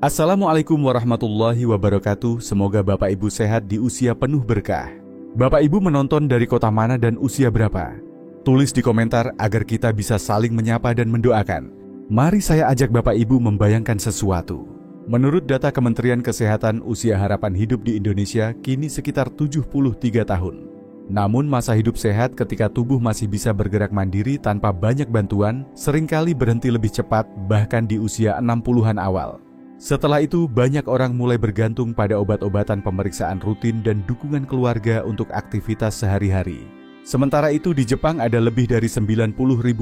Assalamualaikum warahmatullahi wabarakatuh. Semoga Bapak Ibu sehat di usia penuh berkah. Bapak Ibu menonton dari kota mana dan usia berapa? Tulis di komentar agar kita bisa saling menyapa dan mendoakan. Mari saya ajak Bapak Ibu membayangkan sesuatu. Menurut data Kementerian Kesehatan, usia harapan hidup di Indonesia kini sekitar 73 tahun. Namun masa hidup sehat ketika tubuh masih bisa bergerak mandiri tanpa banyak bantuan seringkali berhenti lebih cepat, bahkan di usia 60-an awal. Setelah itu, banyak orang mulai bergantung pada obat-obatan, pemeriksaan rutin, dan dukungan keluarga untuk aktivitas sehari-hari. Sementara itu, di Jepang ada lebih dari 90.000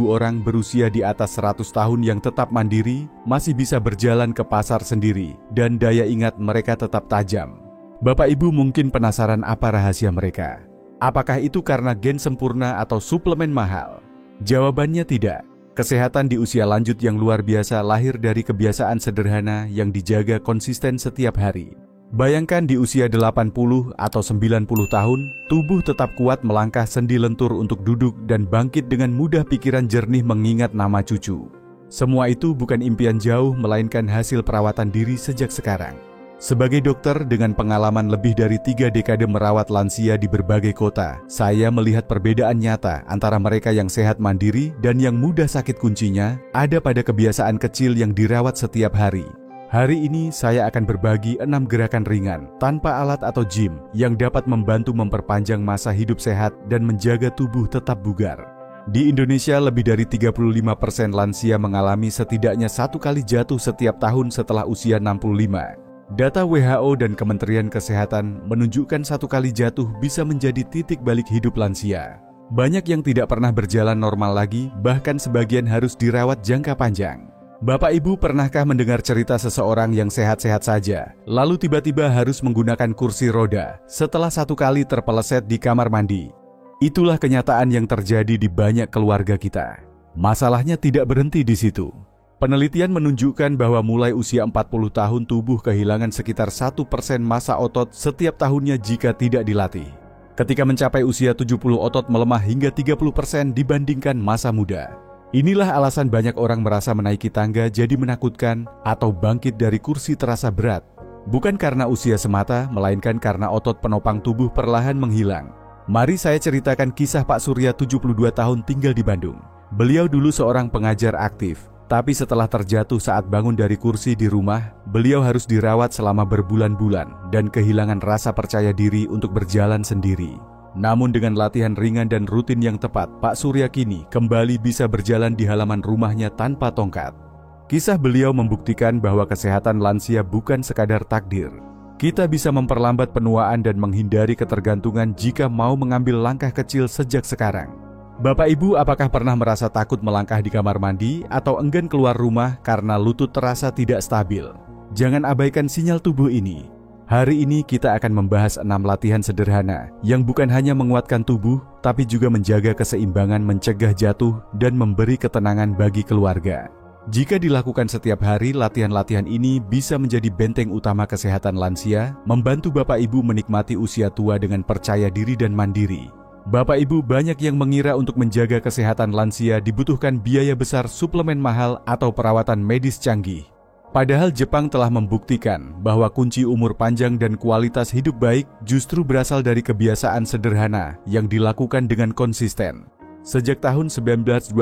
orang berusia di atas 100 tahun yang tetap mandiri, masih bisa berjalan ke pasar sendiri, dan daya ingat mereka tetap tajam. Bapak Ibu mungkin penasaran apa rahasia mereka. Apakah itu karena gen sempurna atau suplemen mahal? Jawabannya tidak. Kesehatan di usia lanjut yang luar biasa lahir dari kebiasaan sederhana yang dijaga konsisten setiap hari. Bayangkan di usia 80 atau 90 tahun, tubuh tetap kuat melangkah sendi lentur untuk duduk dan bangkit dengan mudah, pikiran jernih mengingat nama cucu. Semua itu bukan impian jauh, melainkan hasil perawatan diri sejak sekarang. Sebagai dokter dengan pengalaman lebih dari 3 dekade merawat lansia di berbagai kota, saya melihat perbedaan nyata antara mereka yang sehat mandiri dan yang mudah sakit. Kuncinya ada pada kebiasaan kecil yang dirawat setiap hari. Hari ini saya akan berbagi 6 gerakan ringan, tanpa alat atau gym, yang dapat membantu memperpanjang masa hidup sehat dan menjaga tubuh tetap bugar. Di Indonesia, lebih dari 35% lansia mengalami setidaknya 1 kali jatuh setiap tahun setelah usia 65. Data WHO dan Kementerian Kesehatan menunjukkan 1 kali jatuh bisa menjadi titik balik hidup lansia. Banyak yang tidak pernah berjalan normal lagi, bahkan sebagian harus dirawat jangka panjang. Bapak Ibu pernahkah mendengar cerita seseorang yang sehat-sehat saja, lalu tiba-tiba harus menggunakan kursi roda setelah 1 kali terpeleset di kamar mandi? Itulah kenyataan yang terjadi di banyak keluarga kita. Masalahnya tidak berhenti di situ. Penelitian menunjukkan bahwa mulai usia 40 tahun tubuh kehilangan sekitar 1% massa otot setiap tahunnya jika tidak dilatih. Ketika mencapai usia 70, otot melemah hingga 30% dibandingkan masa muda. Inilah alasan banyak orang merasa menaiki tangga jadi menakutkan atau bangkit dari kursi terasa berat. Bukan karena usia semata, melainkan karena otot penopang tubuh perlahan menghilang. Mari saya ceritakan kisah Pak Surya, 72 tahun, tinggal di Bandung. Beliau dulu seorang pengajar aktif. Tapi setelah terjatuh saat bangun dari kursi di rumah, beliau harus dirawat selama berbulan-bulan dan kehilangan rasa percaya diri untuk berjalan sendiri. Namun dengan latihan ringan dan rutin yang tepat, Pak Surya kini kembali bisa berjalan di halaman rumahnya tanpa tongkat. Kisah beliau membuktikan bahwa kesehatan lansia bukan sekadar takdir. Kita bisa memperlambat penuaan dan menghindari ketergantungan jika mau mengambil langkah kecil sejak sekarang. Bapak Ibu, apakah pernah merasa takut melangkah di kamar mandi atau enggan keluar rumah karena lutut terasa tidak stabil? Jangan abaikan sinyal tubuh ini. Hari ini kita akan membahas 6 latihan sederhana yang bukan hanya menguatkan tubuh, tapi juga menjaga keseimbangan, mencegah jatuh, dan memberi ketenangan bagi keluarga. Jika dilakukan setiap hari, latihan-latihan ini bisa menjadi benteng utama kesehatan lansia, membantu Bapak Ibu menikmati usia tua dengan percaya diri dan mandiri. Bapak Ibu, banyak yang mengira untuk menjaga kesehatan lansia dibutuhkan biaya besar, suplemen mahal, atau perawatan medis canggih. Padahal Jepang telah membuktikan bahwa kunci umur panjang dan kualitas hidup baik justru berasal dari kebiasaan sederhana yang dilakukan dengan konsisten. Sejak tahun 1928,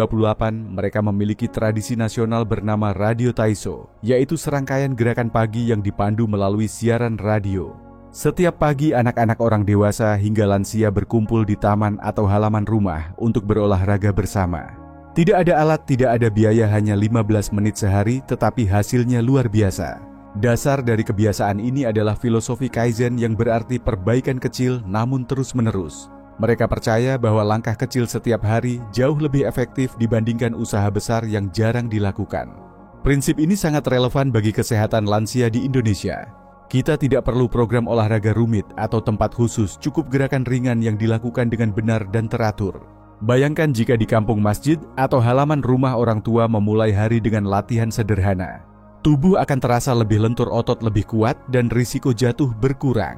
mereka memiliki tradisi nasional bernama Radio Taiso, yaitu serangkaian gerakan pagi yang dipandu melalui siaran radio. Setiap pagi, anak-anak, orang dewasa hingga lansia berkumpul di taman atau halaman rumah untuk berolahraga bersama. Tidak ada alat, tidak ada biaya, hanya 15 menit sehari, tetapi hasilnya luar biasa. Dasar dari kebiasaan ini adalah filosofi Kaizen, yang berarti perbaikan kecil namun terus-menerus. Mereka percaya bahwa langkah kecil setiap hari jauh lebih efektif dibandingkan usaha besar yang jarang dilakukan. Prinsip ini sangat relevan bagi kesehatan lansia di Indonesia. Kita tidak perlu program olahraga rumit atau tempat khusus, cukup gerakan ringan yang dilakukan dengan benar dan teratur. Bayangkan jika di kampung, masjid, atau halaman rumah orang tua memulai hari dengan latihan sederhana. Tubuh akan terasa lebih lentur, otot lebih kuat, dan risiko jatuh berkurang.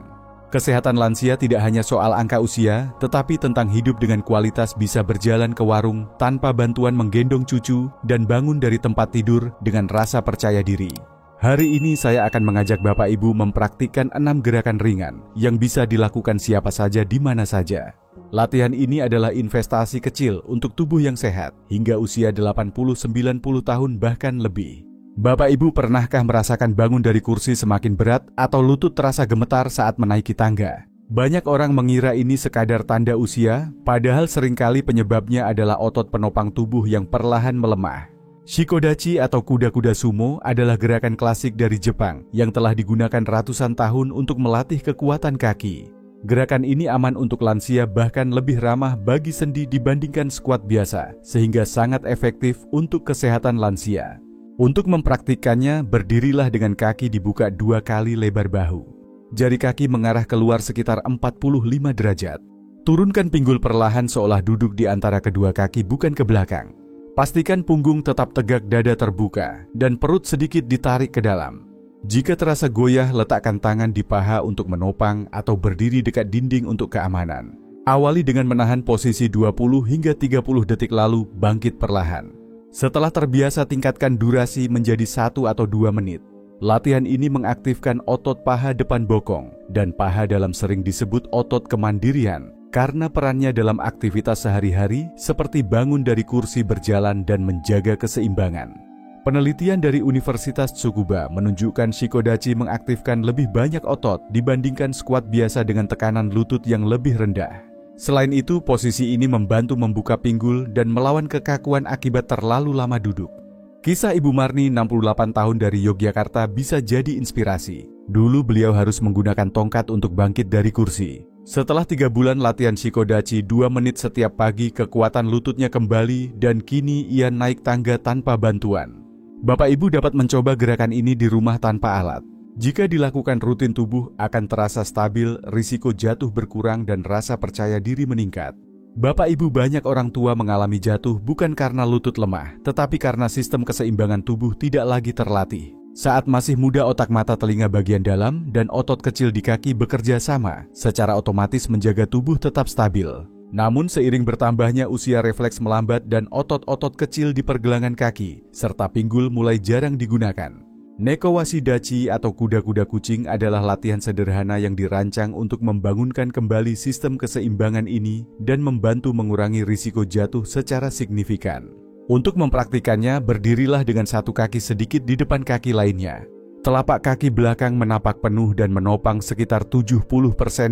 Kesehatan lansia tidak hanya soal angka usia, tetapi tentang hidup dengan kualitas, bisa berjalan ke warung tanpa bantuan, menggendong cucu, dan bangun dari tempat tidur dengan rasa percaya diri. Hari ini saya akan mengajak Bapak Ibu mempraktikkan 6 gerakan ringan yang bisa dilakukan siapa saja di mana saja. Latihan ini adalah investasi kecil untuk tubuh yang sehat hingga usia 80-90 tahun bahkan lebih. Bapak Ibu pernahkah merasakan bangun dari kursi semakin berat atau lutut terasa gemetar saat menaiki tangga? Banyak orang mengira ini sekadar tanda usia, padahal seringkali penyebabnya adalah otot penopang tubuh yang perlahan melemah. Shikodachi atau kuda-kuda sumo adalah gerakan klasik dari Jepang yang telah digunakan ratusan tahun untuk melatih kekuatan kaki. Gerakan ini aman untuk lansia bahkan lebih ramah bagi sendi dibandingkan squat biasa, sehingga sangat efektif untuk kesehatan lansia. Untuk mempraktikkannya, berdirilah dengan kaki dibuka 2 kali lebar bahu. Jari kaki mengarah keluar sekitar 45 derajat. Turunkan pinggul perlahan seolah duduk di antara kedua kaki bukan ke belakang. Pastikan punggung tetap tegak, dada terbuka, dan perut sedikit ditarik ke dalam. Jika terasa goyah, letakkan tangan di paha untuk menopang atau berdiri dekat dinding untuk keamanan. Awali dengan menahan posisi 20 hingga 30 detik lalu bangkit perlahan. Setelah terbiasa, tingkatkan durasi menjadi 1 atau 2 menit. Latihan ini mengaktifkan otot paha depan bokong, dan paha dalam sering disebut otot kemandirian, karena perannya dalam aktivitas sehari-hari seperti bangun dari kursi, berjalan, dan menjaga keseimbangan. Penelitian dari Universitas Tsukuba menunjukkan Shikodachi mengaktifkan lebih banyak otot dibandingkan squat biasa dengan tekanan lutut yang lebih rendah. Selain itu, posisi ini membantu membuka pinggul dan melawan kekakuan akibat terlalu lama duduk. Kisah Ibu Marni, 68 tahun dari Yogyakarta, bisa jadi inspirasi. Dulu beliau harus menggunakan tongkat untuk bangkit dari kursi. Setelah 3 bulan latihan Shikodachi 2 menit setiap pagi, kekuatan lututnya kembali dan kini ia naik tangga tanpa bantuan. Bapak Ibu dapat mencoba gerakan ini di rumah tanpa alat. Jika dilakukan rutin, tubuh akan terasa stabil, risiko jatuh berkurang, dan rasa percaya diri meningkat. Bapak Ibu, banyak orang tua mengalami jatuh bukan karena lutut lemah, tetapi karena sistem keseimbangan tubuh tidak lagi terlatih. Saat masih muda, otak, mata, telinga bagian dalam, dan otot kecil di kaki bekerja sama, secara otomatis menjaga tubuh tetap stabil. Namun seiring bertambahnya usia, refleks melambat dan otot-otot kecil di pergelangan kaki, serta pinggul mulai jarang digunakan. Nekowashi dachi atau kuda-kuda kucing adalah latihan sederhana yang dirancang untuk membangunkan kembali sistem keseimbangan ini dan membantu mengurangi risiko jatuh secara signifikan. Untuk mempraktikannya, berdirilah dengan 1 kaki sedikit di depan kaki lainnya. Telapak kaki belakang menapak penuh dan menopang sekitar 70%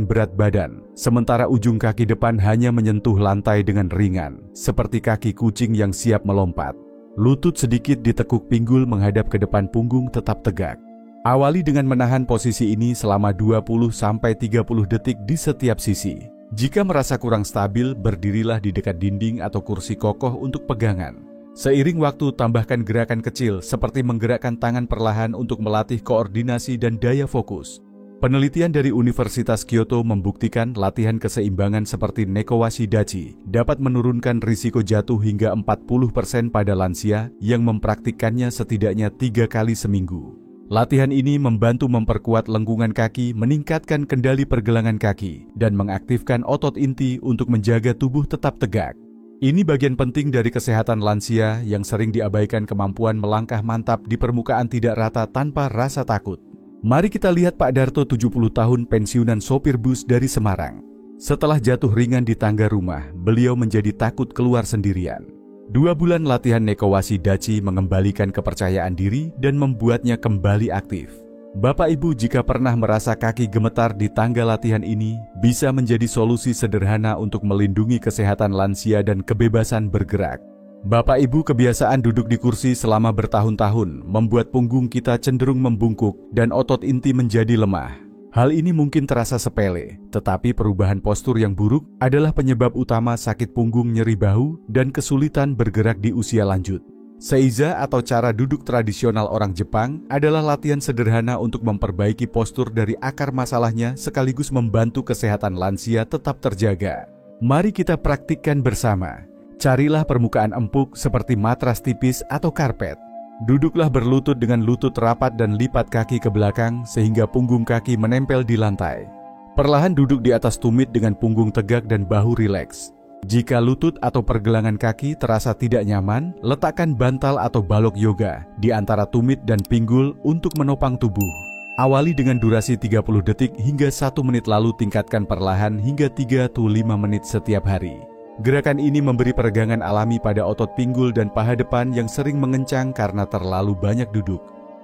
berat badan, sementara ujung kaki depan hanya menyentuh lantai dengan ringan, seperti kaki kucing yang siap melompat. Lutut sedikit ditekuk, pinggul menghadap ke depan, punggung tetap tegak. Awali dengan menahan posisi ini selama 20-30 detik di setiap sisi. Jika merasa kurang stabil, berdirilah di dekat dinding atau kursi kokoh untuk pegangan. Seiring waktu, tambahkan gerakan kecil seperti menggerakkan tangan perlahan untuk melatih koordinasi dan daya fokus. Penelitian dari Universitas Kyoto membuktikan latihan keseimbangan seperti Nekowashi dachi dapat menurunkan risiko jatuh hingga 40% pada lansia yang mempraktikkannya setidaknya 3 kali seminggu. Latihan ini membantu memperkuat lengkungan kaki, meningkatkan kendali pergelangan kaki, dan mengaktifkan otot inti untuk menjaga tubuh tetap tegak. Ini bagian penting dari kesehatan lansia yang sering diabaikan, kemampuan melangkah mantap di permukaan tidak rata tanpa rasa takut. Mari kita lihat Pak Darto, 70 tahun, pensiunan sopir bus dari Semarang. Setelah jatuh ringan di tangga rumah, beliau menjadi takut keluar sendirian. 2 bulan latihan Nekowashi dachi mengembalikan kepercayaan diri dan membuatnya kembali aktif. Bapak Ibu, jika pernah merasa kaki gemetar di tangga, latihan ini bisa menjadi solusi sederhana untuk melindungi kesehatan lansia dan kebebasan bergerak. Bapak Ibu, kebiasaan duduk di kursi selama bertahun-tahun membuat punggung kita cenderung membungkuk dan otot inti menjadi lemah. Hal ini mungkin terasa sepele, tetapi perubahan postur yang buruk adalah penyebab utama sakit punggung, nyeri bahu, dan kesulitan bergerak di usia lanjut. Seiza atau cara duduk tradisional orang Jepang adalah latihan sederhana untuk memperbaiki postur dari akar masalahnya sekaligus membantu kesehatan lansia tetap terjaga. Mari kita praktikkan bersama. Carilah permukaan empuk seperti matras tipis atau karpet. Duduklah berlutut dengan lutut rapat dan lipat kaki ke belakang sehingga punggung kaki menempel di lantai. Perlahan duduk di atas tumit dengan punggung tegak dan bahu rileks. Jika lutut atau pergelangan kaki terasa tidak nyaman, letakkan bantal atau balok yoga di antara tumit dan pinggul untuk menopang tubuh. Awali dengan durasi 30 detik hingga 1 menit, lalu tingkatkan perlahan hingga 3-5 menit setiap hari. Gerakan ini memberi peregangan alami pada otot pinggul dan paha depan yang sering mengencang karena terlalu banyak duduk.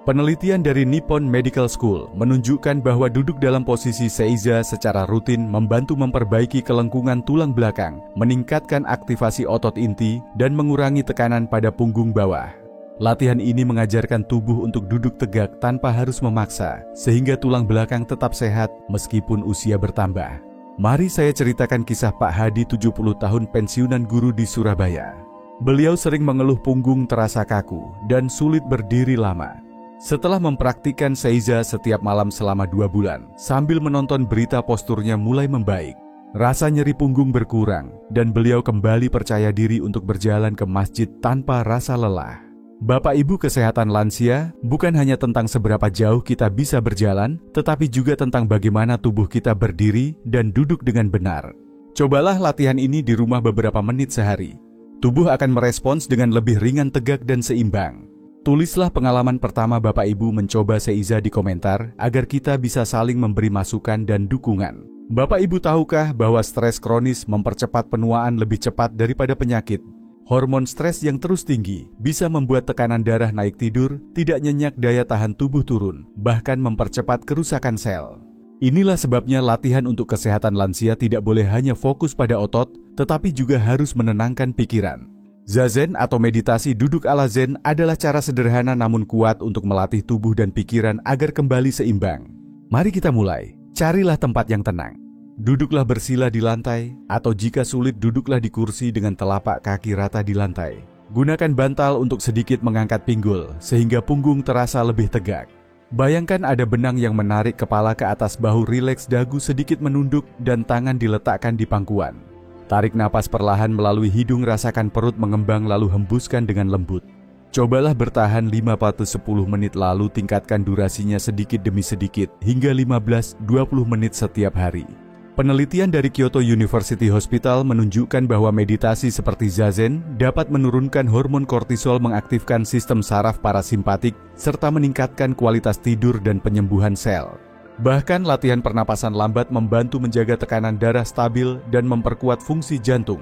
Penelitian dari Nippon Medical School menunjukkan bahwa duduk dalam posisi seiza secara rutin membantu memperbaiki kelengkungan tulang belakang, meningkatkan aktivasi otot inti, dan mengurangi tekanan pada punggung bawah. Latihan ini mengajarkan tubuh untuk duduk tegak tanpa harus memaksa, sehingga tulang belakang tetap sehat meskipun usia bertambah. Mari saya ceritakan kisah Pak Hadi, 70 tahun, pensiunan guru di Surabaya. Beliau sering mengeluh punggung terasa kaku dan sulit berdiri lama. Setelah mempraktikkan seiza setiap malam selama 2 bulan, sambil menonton berita, posturnya mulai membaik. Rasa nyeri punggung berkurang, dan beliau kembali percaya diri untuk berjalan ke masjid tanpa rasa lelah. Bapak Ibu, kesehatan lansia bukan hanya tentang seberapa jauh kita bisa berjalan, tetapi juga tentang bagaimana tubuh kita berdiri dan duduk dengan benar. Cobalah latihan ini di rumah beberapa menit sehari. Tubuh akan merespons dengan lebih ringan, tegak, dan seimbang. Tulislah pengalaman pertama Bapak Ibu mencoba seiza di komentar agar kita bisa saling memberi masukan dan dukungan. Bapak Ibu tahukah bahwa stres kronis mempercepat penuaan lebih cepat daripada penyakit? Hormon stres yang terus tinggi bisa membuat tekanan darah naik, tidur tidak nyenyak, daya tahan tubuh turun, bahkan mempercepat kerusakan sel. Inilah sebabnya latihan untuk kesehatan lansia tidak boleh hanya fokus pada otot, tetapi juga harus menenangkan pikiran. Zazen atau meditasi duduk ala Zen adalah cara sederhana namun kuat untuk melatih tubuh dan pikiran agar kembali seimbang. Mari kita mulai. Carilah tempat yang tenang. Duduklah bersila di lantai, atau jika sulit duduklah di kursi dengan telapak kaki rata di lantai. Gunakan bantal untuk sedikit mengangkat pinggul sehingga punggung terasa lebih tegak. Bayangkan ada benang yang menarik kepala ke atas, bahu rileks, dagu sedikit menunduk, dan tangan diletakkan di pangkuan. Tarik napas perlahan melalui hidung, rasakan perut mengembang lalu hembuskan dengan lembut. Cobalah bertahan 5-10 menit lalu tingkatkan durasinya sedikit demi sedikit hingga 15-20 menit setiap hari. Penelitian dari Kyoto University Hospital menunjukkan bahwa meditasi seperti Zazen dapat menurunkan hormon kortisol, mengaktifkan sistem saraf parasimpatik, serta meningkatkan kualitas tidur dan penyembuhan sel. Bahkan latihan pernapasan lambat membantu menjaga tekanan darah stabil dan memperkuat fungsi jantung.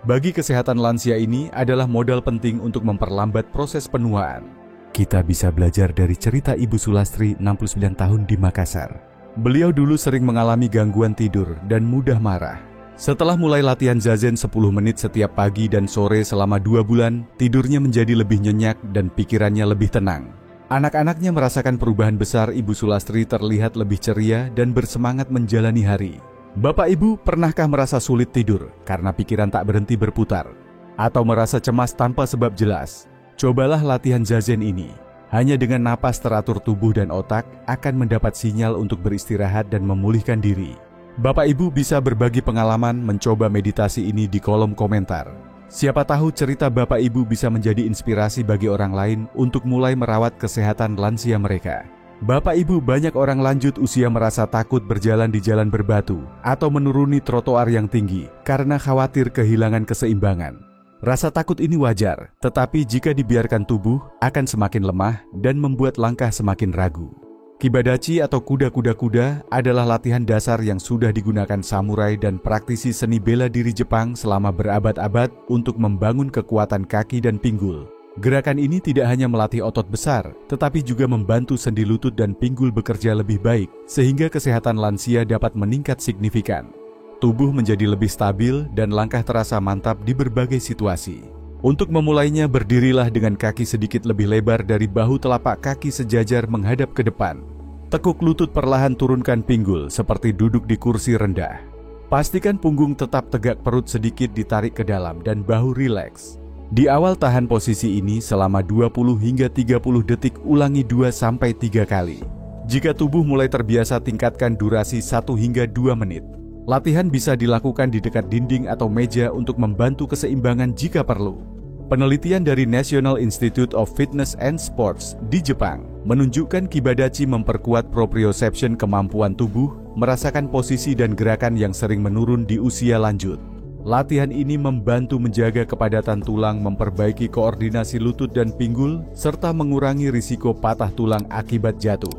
Bagi kesehatan lansia ini adalah modal penting untuk memperlambat proses penuaan. Kita bisa belajar dari cerita Ibu Sulastri, 69 tahun, di Makassar. Beliau dulu sering mengalami gangguan tidur dan mudah marah. Setelah mulai latihan Zazen 10 menit setiap pagi dan sore selama 2 bulan, tidurnya menjadi lebih nyenyak dan pikirannya lebih tenang. Anak-anaknya merasakan perubahan besar. Ibu Sulastri terlihat lebih ceria dan bersemangat menjalani hari. Bapak Ibu, pernahkah merasa sulit tidur karena pikiran tak berhenti berputar? Atau merasa cemas tanpa sebab jelas? Cobalah latihan Zazen ini. Hanya dengan napas teratur, tubuh dan otak akan mendapat sinyal untuk beristirahat dan memulihkan diri. Bapak Ibu bisa berbagi pengalaman mencoba meditasi ini di kolom komentar. Siapa tahu cerita Bapak Ibu bisa menjadi inspirasi bagi orang lain untuk mulai merawat kesehatan lansia mereka. Bapak Ibu, banyak orang lanjut usia merasa takut berjalan di jalan berbatu atau menuruni trotoar yang tinggi karena khawatir kehilangan keseimbangan. Rasa takut ini wajar, tetapi jika dibiarkan tubuh akan semakin lemah dan membuat langkah semakin ragu. Kibadachi atau kuda-kuda kuda adalah latihan dasar yang sudah digunakan samurai dan praktisi seni bela diri Jepang selama berabad-abad untuk membangun kekuatan kaki dan pinggul. Gerakan ini tidak hanya melatih otot besar, tetapi juga membantu sendi lutut dan pinggul bekerja lebih baik, sehingga kesehatan lansia dapat meningkat signifikan. Tubuh menjadi lebih stabil dan langkah terasa mantap di berbagai situasi. Untuk memulainya, berdirilah dengan kaki sedikit lebih lebar dari bahu, telapak kaki sejajar menghadap ke depan. Tekuk lutut perlahan, turunkan pinggul seperti duduk di kursi rendah. Pastikan punggung tetap tegak, perut sedikit ditarik ke dalam dan bahu rileks. Di awal tahan posisi ini selama 20 hingga 30 detik, ulangi 2-3 kali. Jika tubuh mulai terbiasa, tingkatkan durasi 1 hingga 2 menit. Latihan bisa dilakukan di dekat dinding atau meja untuk membantu keseimbangan jika perlu. Penelitian dari National Institute of Fitness and Sports di Jepang menunjukkan Kibadachi memperkuat proprioception, kemampuan tubuh merasakan posisi dan gerakan yang sering menurun di usia lanjut. Latihan ini membantu menjaga kepadatan tulang, memperbaiki koordinasi lutut dan pinggul, serta mengurangi risiko patah tulang akibat jatuh.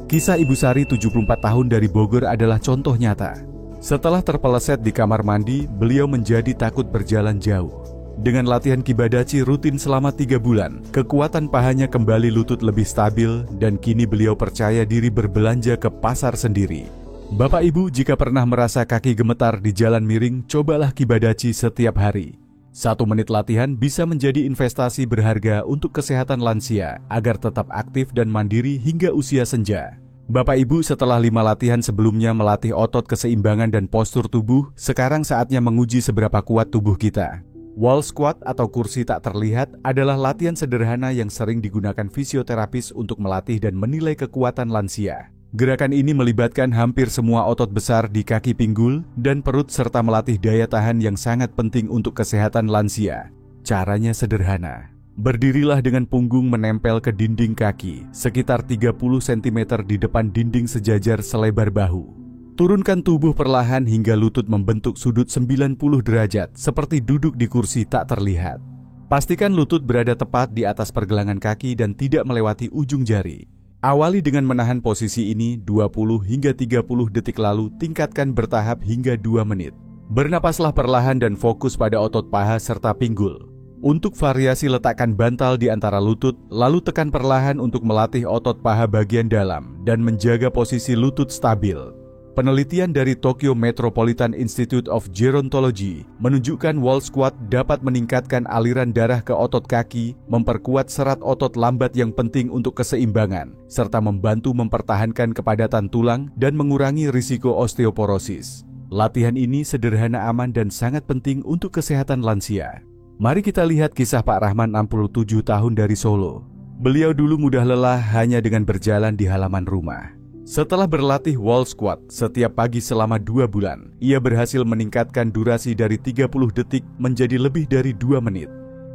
Kisah Ibu Sari 74 tahun dari Bogor adalah contoh nyata. Setelah terpeleset di kamar mandi, beliau menjadi takut berjalan jauh. Dengan latihan Kibadachi rutin selama 3 bulan, kekuatan pahanya kembali, lutut lebih stabil, dan kini beliau percaya diri berbelanja ke pasar sendiri. Bapak Ibu, jika pernah merasa kaki gemetar di jalan miring, cobalah Kibadachi setiap hari. 1 menit latihan bisa menjadi investasi berharga untuk kesehatan lansia, agar tetap aktif dan mandiri hingga usia senja. Bapak Ibu, setelah 5 latihan sebelumnya melatih otot keseimbangan dan postur tubuh, sekarang saatnya menguji seberapa kuat tubuh kita. Wall squat atau kursi tak terlihat adalah latihan sederhana yang sering digunakan fisioterapis untuk melatih dan menilai kekuatan lansia. Gerakan ini melibatkan hampir semua otot besar di kaki, pinggul, dan perut, serta melatih daya tahan yang sangat penting untuk kesehatan lansia. Caranya sederhana. Berdirilah dengan punggung menempel ke dinding kaki, sekitar 30 cm di depan dinding sejajar selebar bahu. Turunkan tubuh perlahan hingga lutut membentuk sudut 90 derajat, seperti duduk di kursi tak terlihat. Pastikan lutut berada tepat di atas pergelangan kaki dan tidak melewati ujung jari. Awali dengan menahan posisi ini 20 hingga 30 detik, lalu tingkatkan bertahap hingga 2 menit. Bernapaslah perlahan dan fokus pada otot paha serta pinggul. Untuk variasi, letakkan bantal di antara lutut, lalu tekan perlahan untuk melatih otot paha bagian dalam dan menjaga posisi lutut stabil. Penelitian dari Tokyo Metropolitan Institute of Gerontology menunjukkan wall squat dapat meningkatkan aliran darah ke otot kaki, memperkuat serat otot lambat yang penting untuk keseimbangan, serta membantu mempertahankan kepadatan tulang dan mengurangi risiko osteoporosis. Latihan ini sederhana, aman, dan sangat penting untuk kesehatan lansia. Mari kita lihat kisah Pak Rahman, 67 tahun dari Solo. Beliau dulu mudah lelah hanya dengan berjalan di halaman rumah. Setelah berlatih wall squat setiap pagi selama 2 bulan, ia berhasil meningkatkan durasi dari 30 detik menjadi lebih dari 2 menit.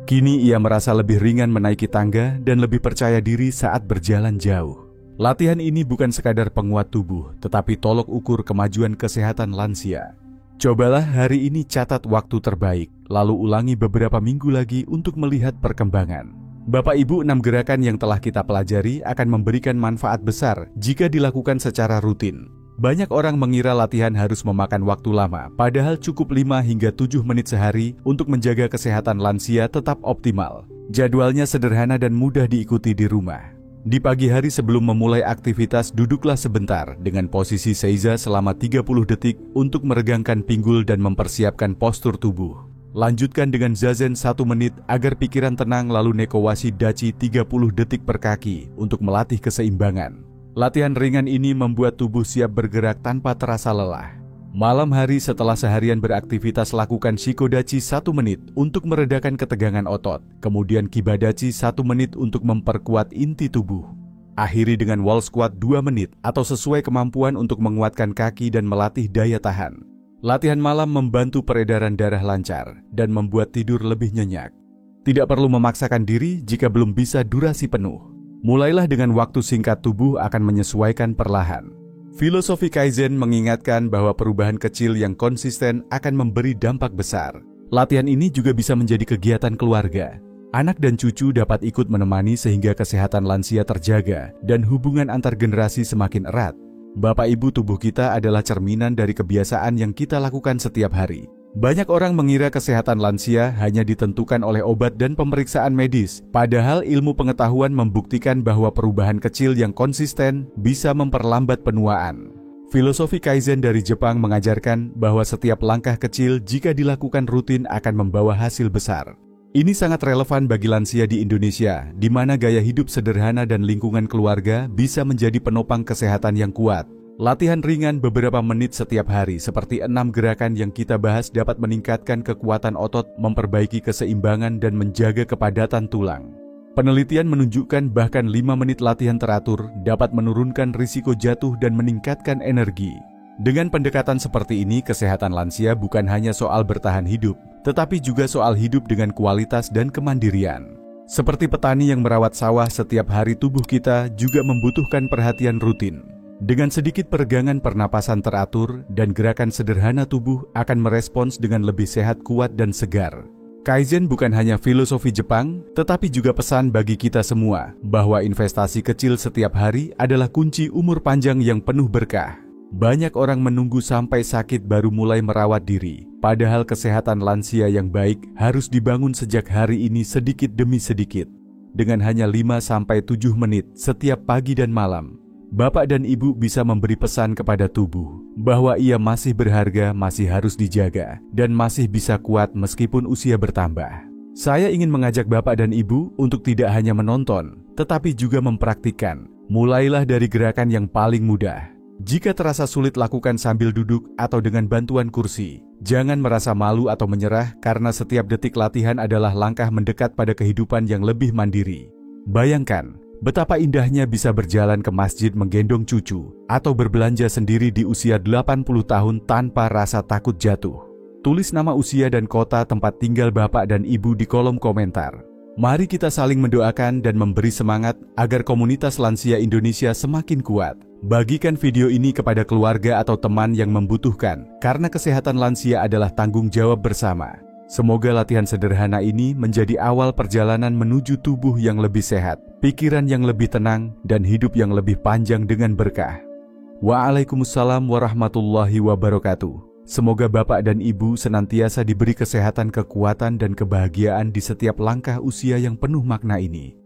Kini ia merasa lebih ringan menaiki tangga dan lebih percaya diri saat berjalan jauh. Latihan ini bukan sekadar penguat tubuh, tetapi tolok ukur kemajuan kesehatan lansia. Cobalah hari ini, catat waktu terbaik, lalu ulangi beberapa minggu lagi untuk melihat perkembangan. Bapak Ibu, 6 gerakan yang telah kita pelajari akan memberikan manfaat besar jika dilakukan secara rutin. Banyak orang mengira latihan harus memakan waktu lama, padahal cukup 5 hingga 7 menit sehari untuk menjaga kesehatan lansia tetap optimal. Jadwalnya sederhana dan mudah diikuti di rumah. Di pagi hari sebelum memulai aktivitas, duduklah sebentar dengan posisi seiza selama 30 detik untuk meregangkan pinggul dan mempersiapkan postur tubuh. Lanjutkan dengan zazen 1 menit agar pikiran tenang, lalu Nekowashi Dachi 30 detik per kaki untuk melatih keseimbangan. Latihan ringan ini membuat tubuh siap bergerak tanpa terasa lelah. Malam hari setelah seharian beraktivitas, lakukan Shikodachi 1 menit untuk meredakan ketegangan otot. Kemudian Kibadachi 1 menit untuk memperkuat inti tubuh. Akhiri dengan wall squat 2 menit atau sesuai kemampuan untuk menguatkan kaki dan melatih daya tahan. Latihan malam membantu peredaran darah lancar dan membuat tidur lebih nyenyak. Tidak perlu memaksakan diri jika belum bisa durasi penuh. Mulailah dengan waktu singkat, tubuh akan menyesuaikan perlahan. Filosofi Kaizen mengingatkan bahwa perubahan kecil yang konsisten akan memberi dampak besar. Latihan ini juga bisa menjadi kegiatan keluarga. Anak dan cucu dapat ikut menemani sehingga kesehatan lansia terjaga dan hubungan antar generasi semakin erat. Bapak Ibu, tubuh kita adalah cerminan dari kebiasaan yang kita lakukan setiap hari. Banyak orang mengira kesehatan lansia hanya ditentukan oleh obat dan pemeriksaan medis, padahal ilmu pengetahuan membuktikan bahwa perubahan kecil yang konsisten bisa memperlambat penuaan. Filosofi Kaizen dari Jepang mengajarkan bahwa setiap langkah kecil jika dilakukan rutin akan membawa hasil besar. Ini sangat relevan bagi lansia di Indonesia, di mana gaya hidup sederhana dan lingkungan keluarga bisa menjadi penopang kesehatan yang kuat. Latihan ringan beberapa menit setiap hari seperti 6 gerakan yang kita bahas dapat meningkatkan kekuatan otot, memperbaiki keseimbangan, dan menjaga kepadatan tulang. Penelitian menunjukkan bahkan 5 menit latihan teratur dapat menurunkan risiko jatuh dan meningkatkan energi. Dengan pendekatan seperti ini, kesehatan lansia bukan hanya soal bertahan hidup, tetapi juga soal hidup dengan kualitas dan kemandirian. Seperti petani yang merawat sawah setiap hari, tubuh kita juga membutuhkan perhatian rutin. Dengan sedikit peregangan pernapasan teratur dan gerakan sederhana, tubuh akan merespons dengan lebih sehat, kuat, dan segar. Kaizen bukan hanya filosofi Jepang, tetapi juga pesan bagi kita semua bahwa investasi kecil setiap hari adalah kunci umur panjang yang penuh berkah. Banyak orang menunggu sampai sakit baru mulai merawat diri, padahal kesehatan lansia yang baik harus dibangun sejak hari ini sedikit demi sedikit. Dengan hanya 5-7 menit setiap pagi dan malam, Bapak dan Ibu bisa memberi pesan kepada tubuh bahwa ia masih berharga, masih harus dijaga, dan masih bisa kuat meskipun usia bertambah. Saya ingin mengajak Bapak dan Ibu untuk tidak hanya menonton, tetapi juga mempraktikkan. Mulailah dari gerakan yang paling mudah. Jika terasa sulit, lakukan sambil duduk atau dengan bantuan kursi. Jangan merasa malu atau menyerah karena setiap detik latihan adalah langkah mendekat pada kehidupan yang lebih mandiri. Bayangkan betapa indahnya bisa berjalan ke masjid menggendong cucu atau berbelanja sendiri di usia 80 tahun tanpa rasa takut jatuh. Tulis nama, usia, dan kota tempat tinggal Bapak dan Ibu di kolom komentar. Mari kita saling mendoakan dan memberi semangat agar komunitas lansia Indonesia semakin kuat. Bagikan video ini kepada keluarga atau teman yang membutuhkan, karena kesehatan lansia adalah tanggung jawab bersama. Semoga latihan sederhana ini menjadi awal perjalanan menuju tubuh yang lebih sehat, pikiran yang lebih tenang, dan hidup yang lebih panjang dengan berkah. Waalaikumsalam warahmatullahi wabarakatuh. Semoga Bapak dan Ibu senantiasa diberi kesehatan, kekuatan, dan kebahagiaan di setiap langkah usia yang penuh makna ini.